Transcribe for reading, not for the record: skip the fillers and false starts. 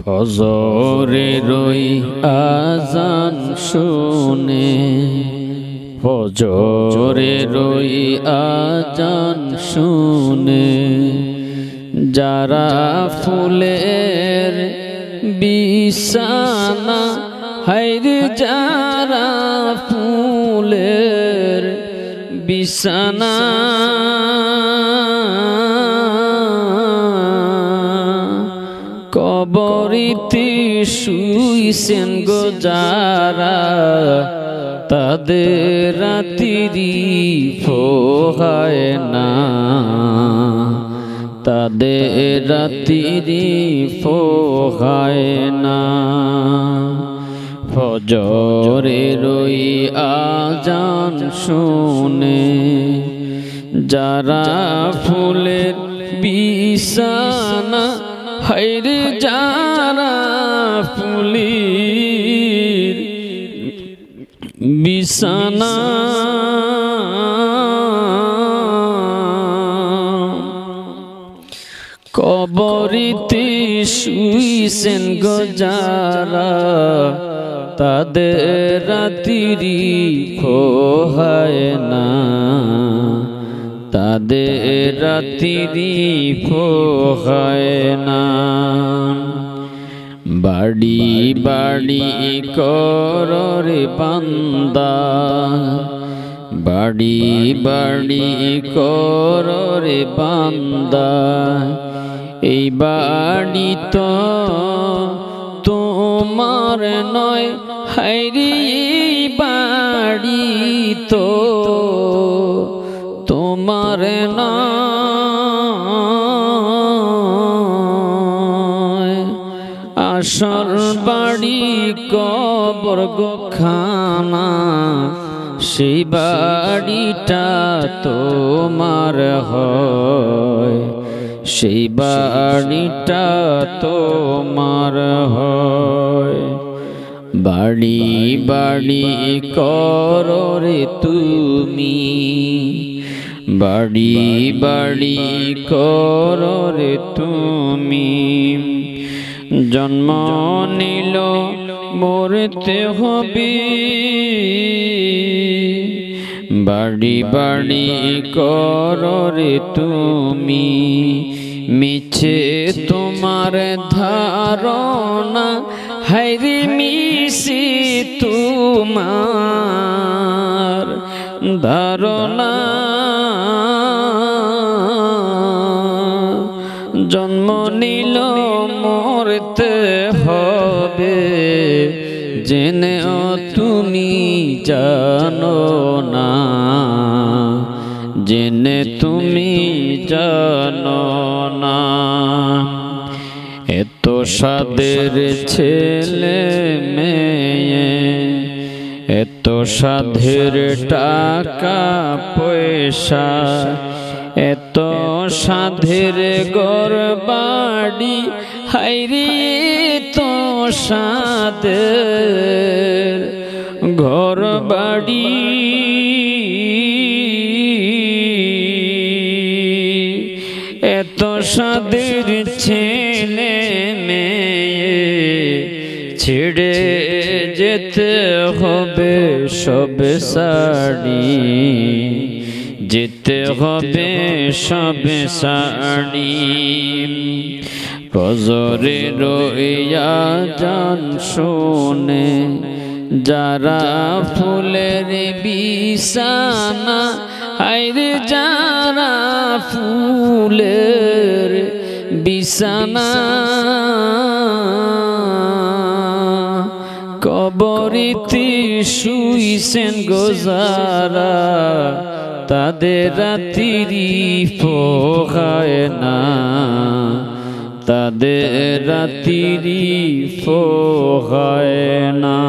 ফজরের ওই আজান শুনে, ফজরের ওই আজান শুনে যারা ফুলের বিছানা, হায়রে যারা ফুলের বিছানা, কবরিতে শুইছেন গো যারা, তাদের রাত্রি পোহায় না, তাদের রাত্রি পোহায় না। ফজরের ওই আজান শুনে যারা ফুলের বিছানা, হায়রে যারা ফুলের বিছানা, কবরিতে শুইছেন গো যারা, তাদের রাত্রি পোহায় না, তাদের রাত্রি পোহায় না। বাড়ি বাড়ি কররে বান্দা, বাড়ি বাড়ি কররে বান্দা, এই বাড়ি তো তোমার নয়, হায়রে এই বাড়ি তো তোমার নয়। আসল বাড়ি কবর গোখানা, সেই বাড়িটা তোমার হয়, সেই বাড়িটা তোমার হয়। বাড়ি বাড়ি কররে তুমি, বাড়ি বাড়ি কররে তুমি, জন্ম নিল মরতে হবে, বাড়ি বাড়ি কররে তুমি, মিছে তোমার ধারণা, হায়রে মিছে তোমার ধারণা। জন্ম নিল মরতে হবে, জেনেও তুমি জানো না, জেনে তুমি জানো না। এত সাদের ছেলে মেয়ে, এত সাধের টাকা পয়সা, এত সাধের ঘর বাড়ি, হায়রে তো সাধের ঘর বাড়ি, এত সাধের ছেলে মেয়ে, ছেড়ে যেতে হবে সব সাড়ি, যেতে হবে সব সাড়ি। ফজরের ওই আজান শুনে যারা ফুলের বিছানা, হায়রে যারা ফুলের বিছানা, কবরিতে শুইছেন গো যারা, তাদের রাত্রি পোহায় না, তাদের রাত্রি পোহায় না।